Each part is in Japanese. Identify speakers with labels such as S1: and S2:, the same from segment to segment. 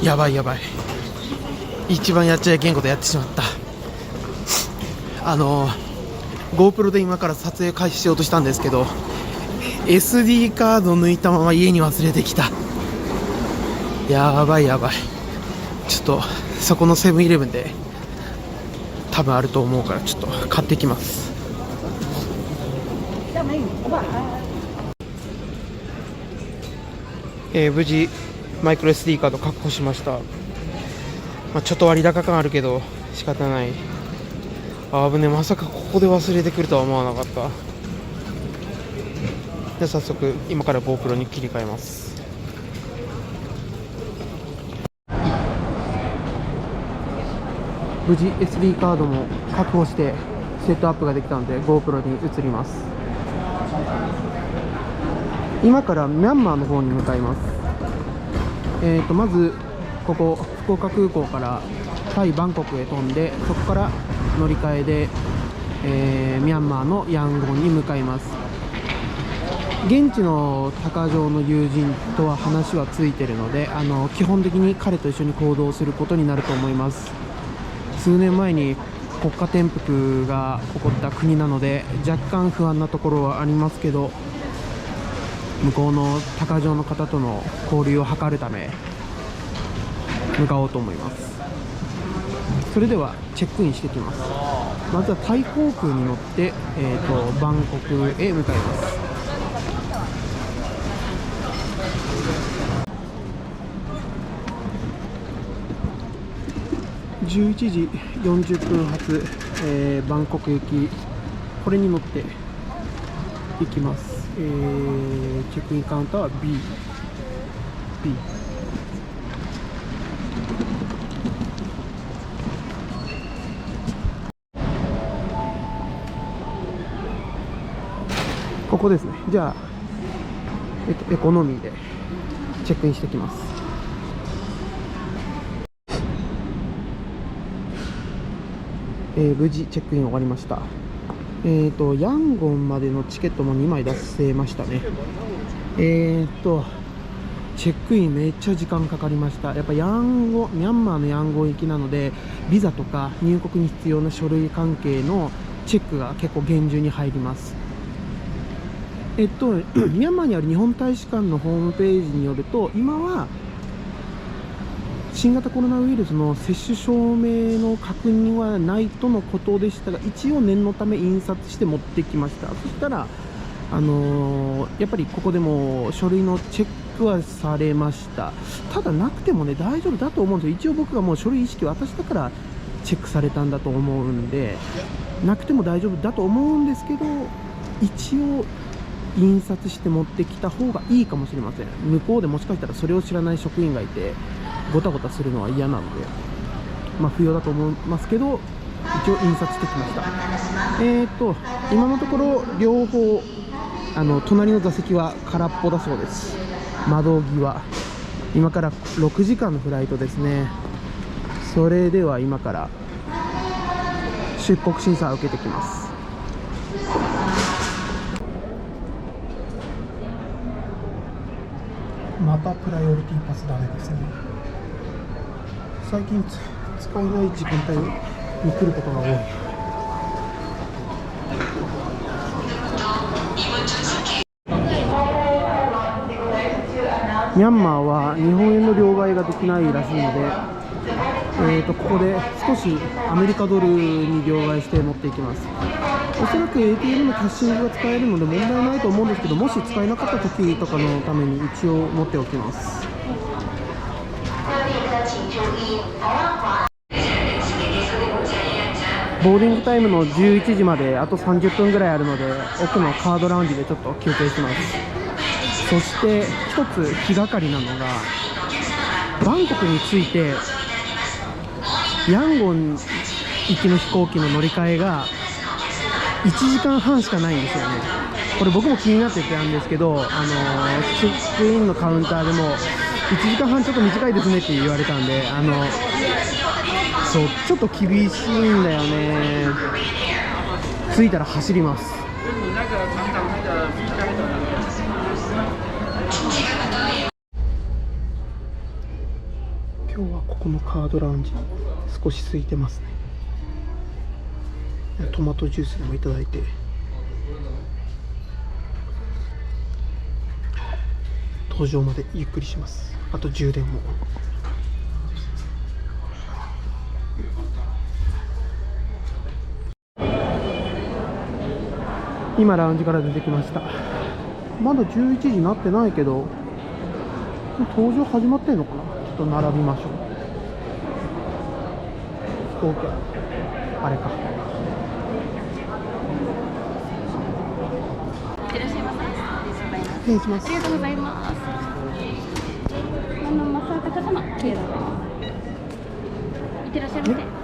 S1: やばいやばい、一番やっちゃいけんことやってしまった。GoPro で今から撮影開始しようとしたんですけど SD カード抜いたまま家に忘れてきた。やばいやばい、ちょっとそこのセブンイレブンで多分あると思うからちょっと買ってきます。無事マイクロ SD カード確保しました。ちょっと割高感あるけど仕方ない。危ね、まさかここで忘れてくるとは思わなかった。で早速今から GoPro に切り替えます。無事 SD カードも確保してセットアップができたので GoPro に移ります。今からミャンマーの方に向かいます。まずここ福岡空港からタイバンコクへ飛んで、そこから乗り換えで、ミャンマーのヤンゴンに向かいます。現地の鷹城の友人とは話はついているので、基本的に彼と一緒に行動することになると思います。数年前に国家転覆が起こった国なので若干不安なところはありますけど、向こうの鷹城の方との交流を図るため向かおうと思います。それではチェックインしてきます。まずはタイ航空に乗って、バンコクへ向かいます。11時40分発、バンコク行き、これに乗って行きます。チェックインカウンターは B。ここですね。じゃあ、エコノミーでチェックインしてきます。無事チェックイン終わりました。ヤンゴンまでのチケットも2枚出せましたね。チェックインめっちゃ時間かかりました。やっぱミャンマーのヤンゴン行きなので、ビザとか入国に必要な書類関係のチェックが結構厳重に入ります。ミャンマーにある日本大使館のホームページによると、今は新型コロナウイルスの接種証明の確認はないとのことでしたが、一応念のため印刷して持ってきました。そしたら、やっぱりここでも書類のチェックはされました。ただなくてもね、大丈夫だと思うんですよ。一応僕がもう書類意識渡したからチェックされたんだと思うんで、なくても大丈夫だと思うんですけど、一応印刷して持ってきた方がいいかもしれません。向こうでもしかしたらそれを知らない職員がいてごたごたするのは嫌なので、不要だと思いますけど、一応印刷してきました。今のところ両方隣の座席は空っぽだそうです。窓際、今から6時間のフライトですね。それでは今から出国審査を受けてきます。またプライオリティパスダメですね。最近使えない時間帯に来ることが多い。ミャンマーは日本円の両替ができないらしいので、ここで少しアメリカドルに両替して持っていきます。おそらく ATM のキャッシングが使えるので問題ないと思うんですけど、もし使えなかった時とかのために一応持っておきます。ボーディングタイムの11時まであと30分ぐらいあるので、奥のカードラウンジでちょっと休憩します。そして一つ気がかりなのが、バンコクに着いてヤンゴン行きの飛行機の乗り換えが1時間半しかないんですよね。これ僕も気になってたんですけど、チェックインのカウンターでも1時間半ちょっと短いですねって言われたんで、そうちょっと厳しいんだよね。着いたら走ります。今ここのカードラウンジ少し空いてますね。トマトジュースでもいただいて、登場までゆっくりします。あと充電も。今ラウンジから出てきました。まだ11時になってないけど登場始まってんのかな。ちょっと並びましょう。飛行機あれか。
S2: いってらっしゃいませ。
S1: 失礼します。
S2: ありがとうございます。マサカ様、ありがとうございます。いってらっしゃいませ。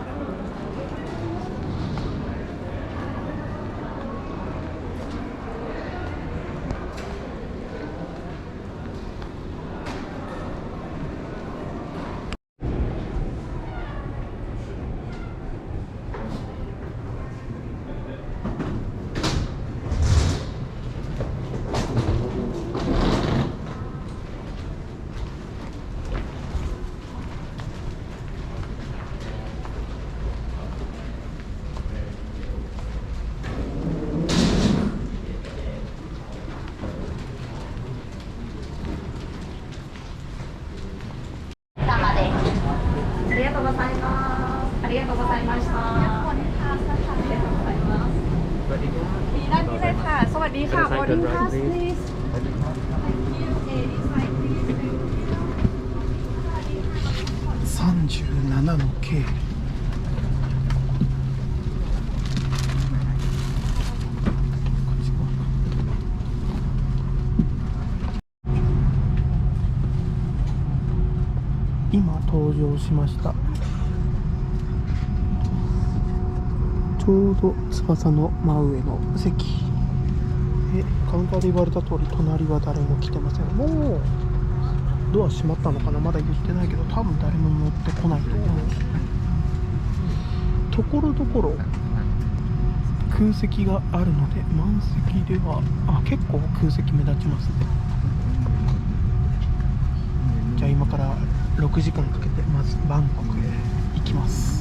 S2: ありがとうございます。ありがとうございました。ありがとうございます。มีด้านนี้เลยค่ะ สวัสดีค่ะ boarding pass please
S1: 37の K。 今登場しました。ちょうど翼の真上の席。カウンターで言われた通り隣は誰も来てません。もうドア閉まったのかな。まだ言ってないけど多分誰も乗ってこないと思う。ところどころ空席があるので満席では結構空席目立ちますね。じゃあ今から6時間かけてまずバンコクへ行きます。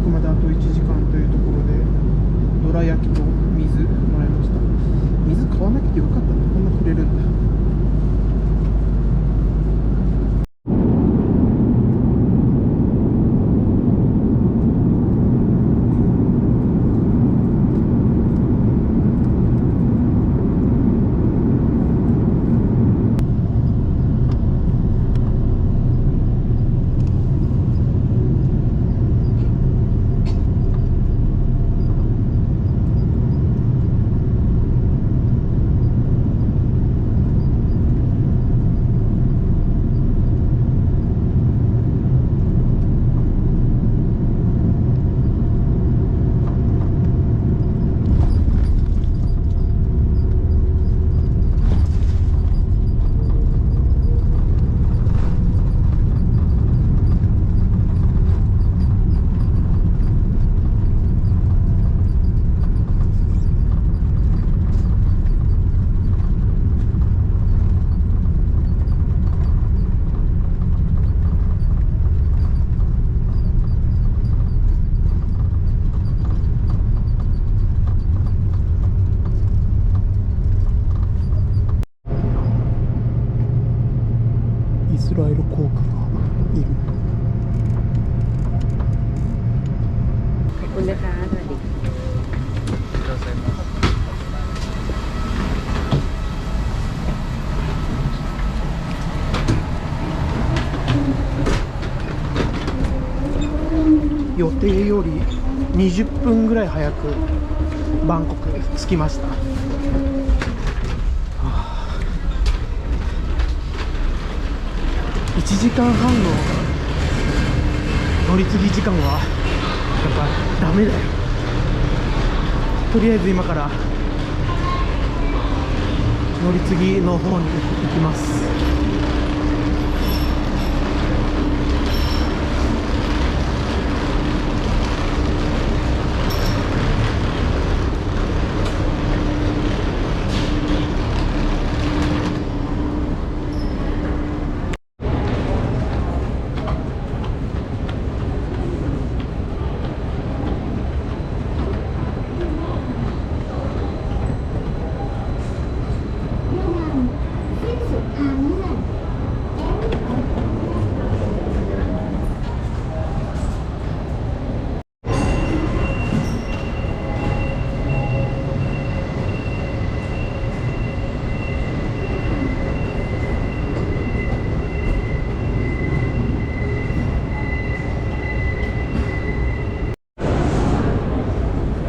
S1: 着まであと1時間というところで、どら焼きと水もらいました。水買わなくてよかったね、こんなくれるんだ。イスラエル航空がいる。
S2: ขอบคุณนะคะสวัสดี
S1: 予定より20分ぐらい早くバンコク着きました。1時間半の乗り継ぎ時間はやっぱダメだよ。とりあえず今から乗り継ぎの方に行きます。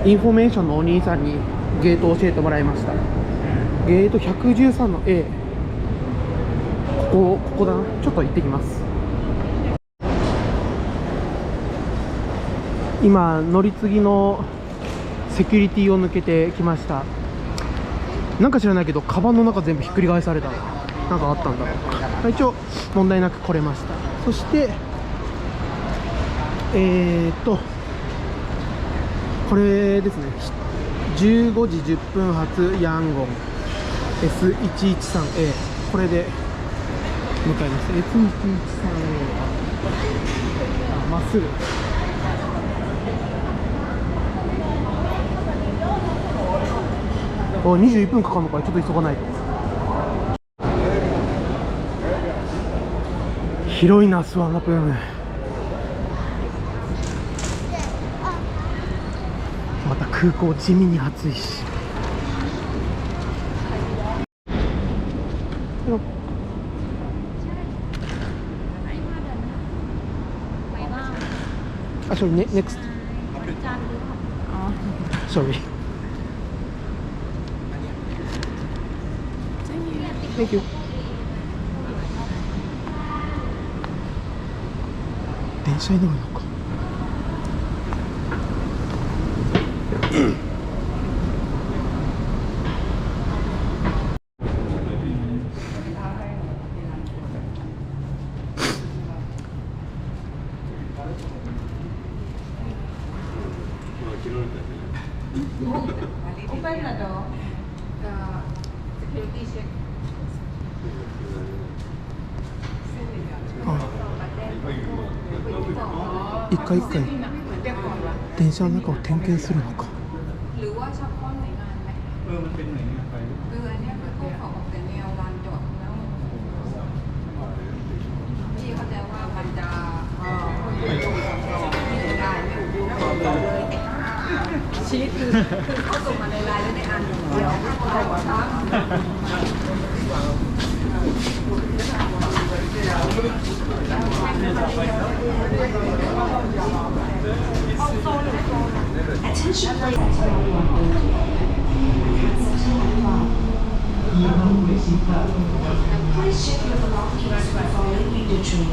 S1: インフォメーションのお兄さんにゲートを教えてもらいました。ゲート113の A、 ここだな。ちょっと行ってきます。今乗り継ぎのセキュリティを抜けてきました。なんか知らないけどカバンの中全部ひっくり返された。なんかあったんだろう。一応問題なく来れました。そしてこれですね、15時10分発ヤンゴン S113A、 これで向かいます。 S113A まっすぐ。21分かかるのか。ちょっと急がないと。広いなスワンナプーム。また空港地味に暑いし。あ、sorry, next. Sorry. Thank you. 電車に乗るのか。一回一回電車の中を点検するのか。
S2: หรือว่าเฉพาะหน่วยงานไหมมันเป็นหน่วยงานไปอันนี้คือพวกเขาออกแต่แนวลานจอดแล้วพี่เข้าใจว่ามันจะไม่ได้ไม่เลยชีทคือเขาส่งมาในไลน์แล้วได้อ่านเดียวได้หมดทั้ง
S3: Attention, please check your belongings before leaving the train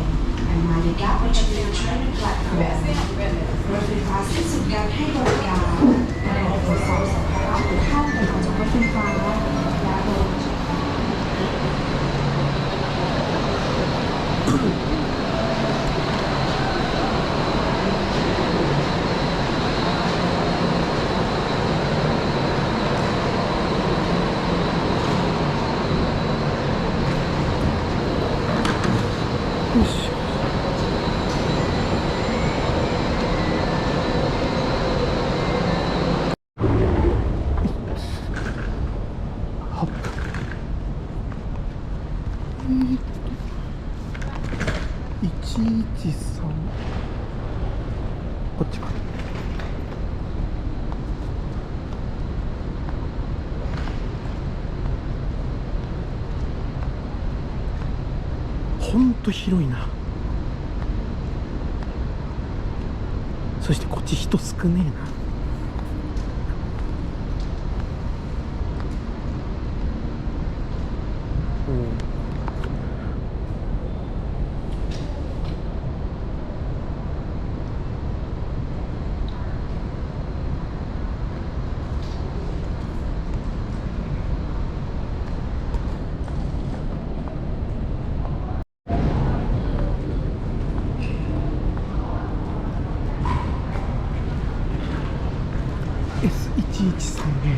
S3: and mind the gap between the train and platform. รถไฟฟ้าสิ้นสุดการให้บริการและตรวจสอบสัมภาระผู้เข้าและออกจากรถไฟฟ้าและโดย
S1: よし。8分。113。こっちか。ほんと広いな。そしてこっち人少ねえな。S1130。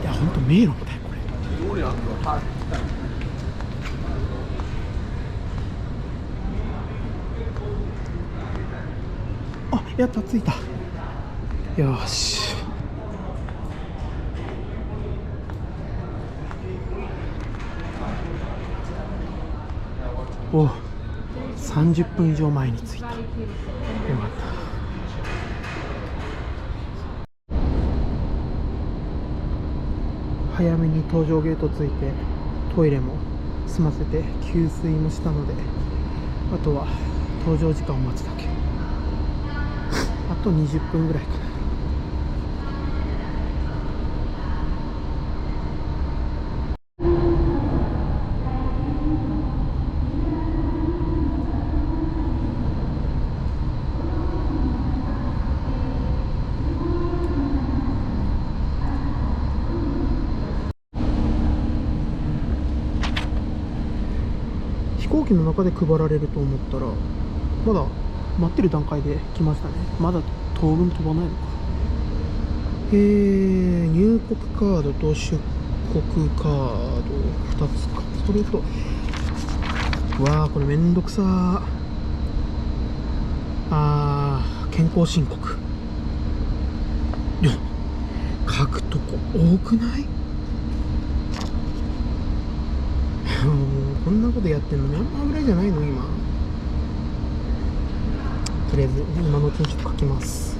S1: いや、ほんと迷路みたいこれ。あ、やった、着いた。よし。お、30分以上前に着いた。よかった。早めに搭乗ゲート着いてトイレも済ませて給水もしたので、あとは搭乗時間を待つだけ。あと20分ぐらいかな。飛行機の中で配られると思ったら、まだ待ってる段階で来ましたね。まだ当分飛ばないのか。入国カードと出国カード2つか。それと、わあ、これめんどくさー。健康申告。いや、書くとこ多くない？こんなことやってんのミャンマーぐらいじゃないの今。とりあえず今のうちにちょっと書きます。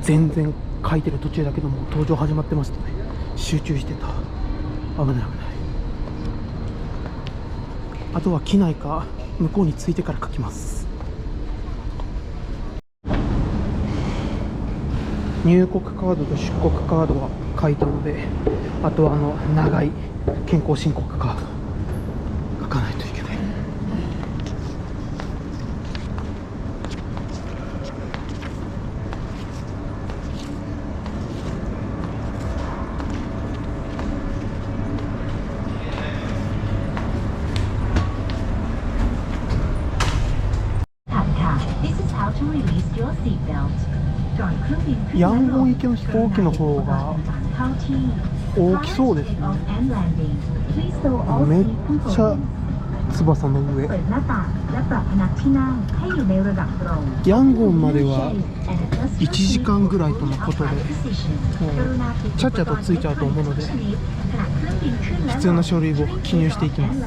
S1: 全然書いてる途中だけどもう搭乗始まってましたね。集中してた。危ない危ない。あとは機内か向こうに着いてから書きます。入国カードと出国カードは書いたので、あとは長い健康申告カード書かないといけない。ヤンゴン行きの飛行機の方が大きそうですね。めっちゃ翼の上。
S4: เปิดหน้าต่างและปรับพนักที่นั่งให้อยู่ในระดับตรง
S1: ヤンゴンまでは1時間ぐらいとのことで、ちゃっちゃと着いちゃうと思うので、必要な書類を記入していきます。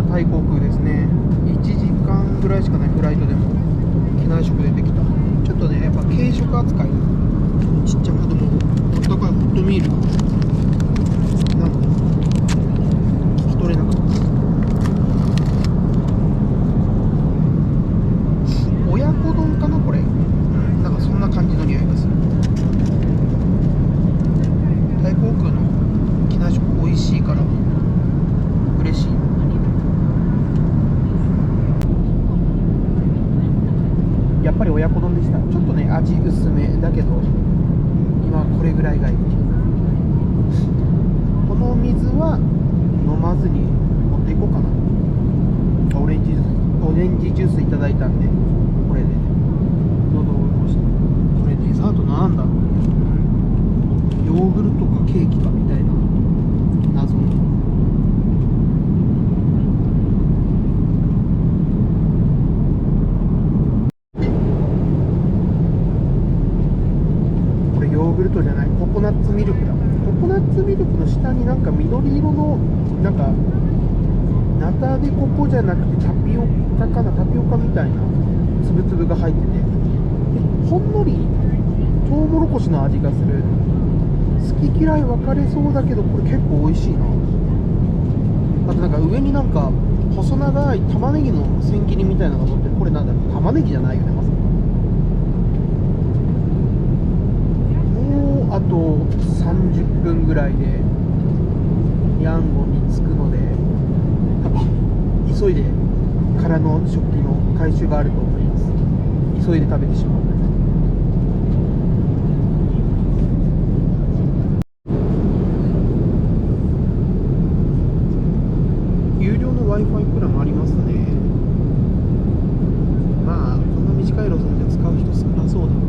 S1: タイ航空ですね。1時間ぐらいしかないフライトでも機内食出てきた。ちょっとねやっぱ軽食扱い、ちっちゃなでもあったかいホットミールなんか聞き取れなかった。親子丼かなこれ。なんかそんな感じの匂いがする。タイ航空の機内食美味しいから嬉しい。やっぱり親子丼でした。ちょっとね味薄めだけど今これぐらいがいい。この水は飲まずに持っていこうかな。オレンジジュースいただいたんでこれで喉を潤して。これデザートなんだろう。ヨーグルトかケーキかみたいな謎の。ヨーグルトじゃない、ココナッツミルクだ。ココナッツミルクの下になんか緑色のなんかナタデココじゃなくてタピオカかな、タピオカみたいな粒々が入ってて、ほんのりトウモロコシの味がする。好き嫌い分かれそうだけどこれ結構美味しいな。あとなんか上になんか細長い玉ねぎの千切りみたいなのが乗ってる。これなんだろう、玉ねぎじゃないよねまさか。あと30分ぐらいでヤンゴンに着くので、急いで空の食器の回収があると思います。急いで食べてしまう。有料の Wi-Fi プランもありますね。まあこんな短い路線で使う人少なそうだな。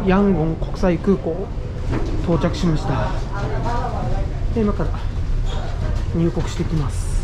S1: ヤンゴン国際空港到着しました。で今から入国してきます。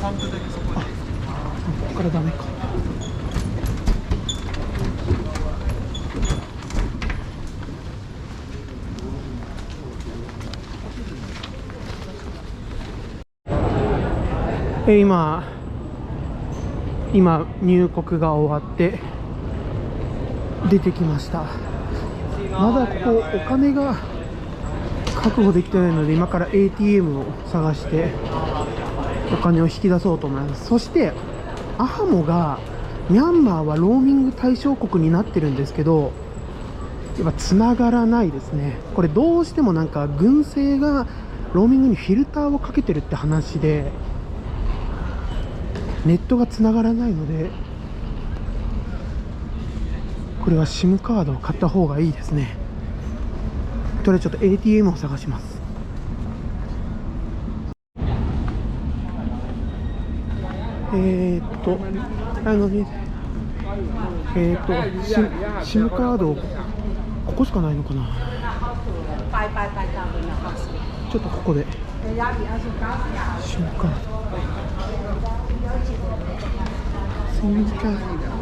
S1: ここからダメか。今入国が終わって出てきました。まだここお金が確保できてないので、今から ATM を探してお金を引き出そうと思います。そしてアハモがミャンマーはローミング対象国になってるんですけど、やっぱ繋がらないですね。これどうしてもなんか軍政がローミングにフィルターをかけてるって話で、ネットが繋がらないので、これは SIM カードを買った方がいいですね。とりあえずちょっと ATM を探します。SIM カードここしかないのかな。ちょっとここで SIM カード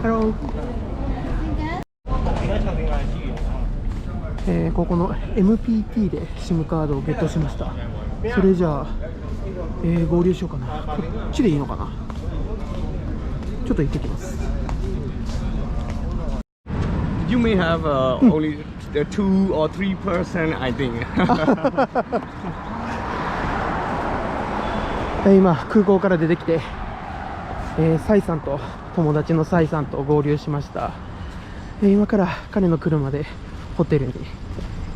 S1: Hello。ここの MPT で SIM カードをゲットしました。それじゃあ、合流しようかな。こっちでいいのかな。ちょっと行ってきます。
S5: You may have only 2 or 3%, I think.
S1: 今空港から出てきて、サイさんと友達のサイさんと合流しました。今から彼の車でホテルに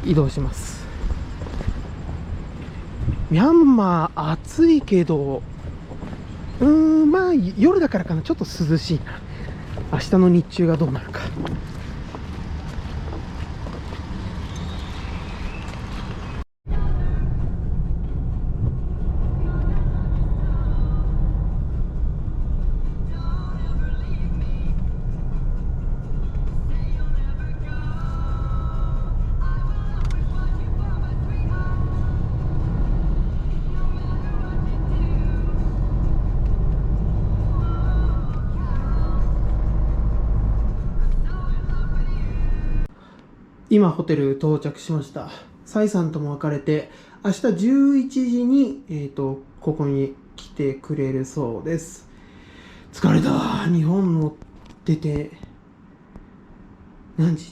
S1: 移動します。ミャンマー暑いけど、まあ夜だからかな、ちょっと涼しいな。明日の日中がどうなるか。今ホテル到着しました。サイさんとも別れて、明日11時に、ここに来てくれるそうです。疲れた。日本も出て、何時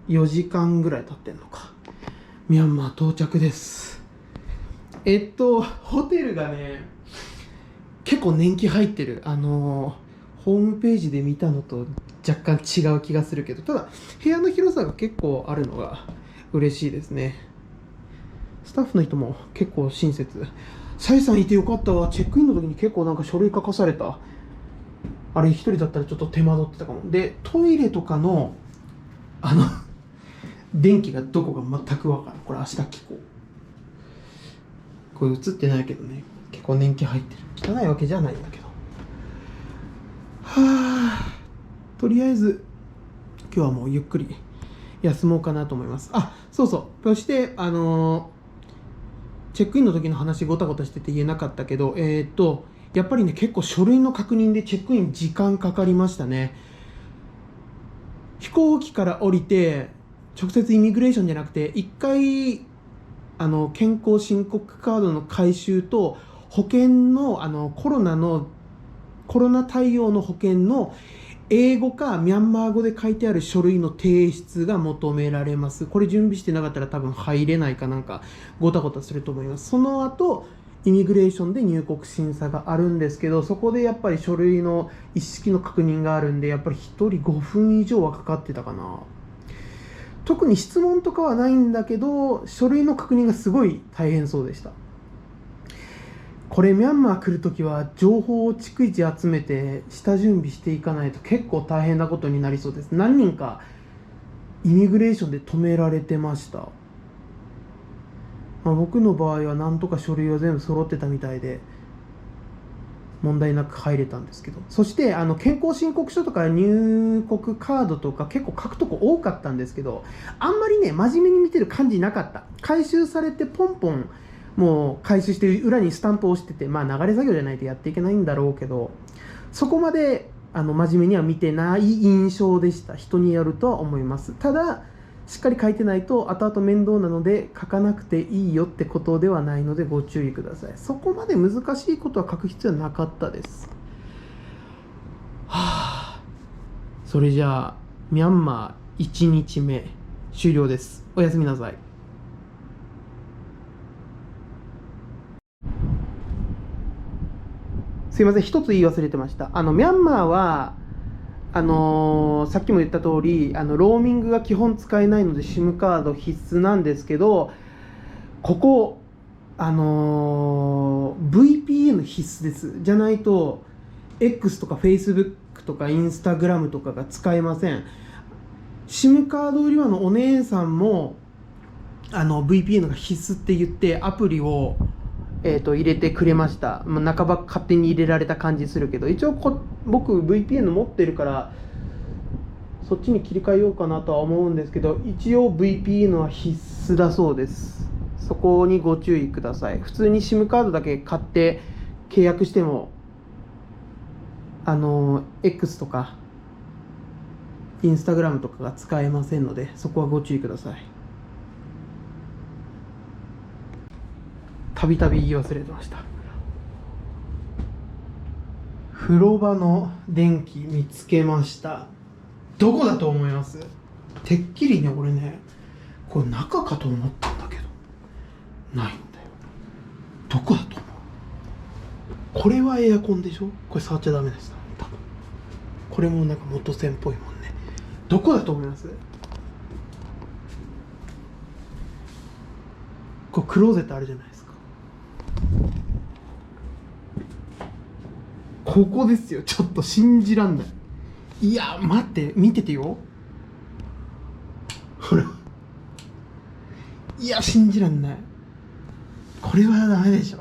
S1: ?14 時間ぐらい経ってんのか。ミャンマー到着です。ホテルがね、結構年季入ってる。ホームページで見たのと若干違う気がするけど、ただ部屋の広さが結構あるのが嬉しいですね。スタッフの人も結構親切。サイさんいてよかったわ。チェックインの時に結構なんか書類書かされた。あれ一人だったらちょっと手間取ってたかも。で、トイレとかの電気がどこか全くわからん。これ明日聞こう。これ映ってないけどね、結構年季入ってる。汚いわけじゃないんだけど。とりあえず今日はもうゆっくり休もうかなと思います。そうそう。そしてチェックインの時の話ごたごたしてて言えなかったけど、やっぱりね、結構書類の確認でチェックイン時間かかりましたね。飛行機から降りて直接イミグレーションじゃなくて、一回健康申告カードの回収と保険のコロナ対応の保険の英語かミャンマー語で書いてある書類の提出が求められます。これ準備してなかったら多分入れないかなんかごたごたすると思います。その後イミグレーションで入国審査があるんですけど、そこでやっぱり書類の一式の確認があるんで、やっぱり1人5分以上はかかってたかな。特に質問とかはないんだけど、書類の確認がすごい大変そうでした。これミャンマー来るときは情報を逐一集めて下準備していかないと結構大変なことになりそうです。何人かイミグレーションで止められてました。僕の場合はなんとか書類は全部揃ってたみたいで問題なく入れたんですけど、そして健康申告書とか入国カードとか結構書くとこ多かったんですけど、あんまりね真面目に見てる感じなかった。回収されてポンポンもう回収して裏にスタンプを押してて、流れ作業じゃないとやっていけないんだろうけど、そこまで真面目には見てない印象でした。人によるとは思います。ただしっかり書いてないと後々面倒なので書かなくていいよってことではないのでご注意ください。そこまで難しいことは書く必要はなかったです。それじゃあミャンマー1日目終了です。おやすみなさい。すいません、一つ言い忘れてました。ミャンマーはさっきも言った通りローミングが基本使えないので SIM カード必須なんですけど、ここVPN 必須です。じゃないと X とか Facebook とか Instagram とかが使えません。 SIM カード売り場のお姉さんもVPN が必須って言ってアプリを入れてくれました。半ば勝手に入れられた感じするけど、一応僕 VPN 持ってるからそっちに切り替えようかなとは思うんですけど、一応 VPN は必須だそうです。そこにご注意ください。普通に SIM カードだけ買って契約してもX とか Instagram とかが使えませんので、そこはご注意ください。たびたび言い忘れてました。風呂場の電気見つけました。どこだと思います？てっきりね、俺ね、これ中かと思ったんだけどないんだよ。どこだと思う？これはエアコンでしょ？これ触っちゃダメです。多分これもなんか元栓っぽいもんね。どこだと思います？これクローゼットあるじゃないですか。ここですよ。ちょっと信じらんない。いや待って、見ててよ。ほら、いや信じらんない。これはダメでしょ。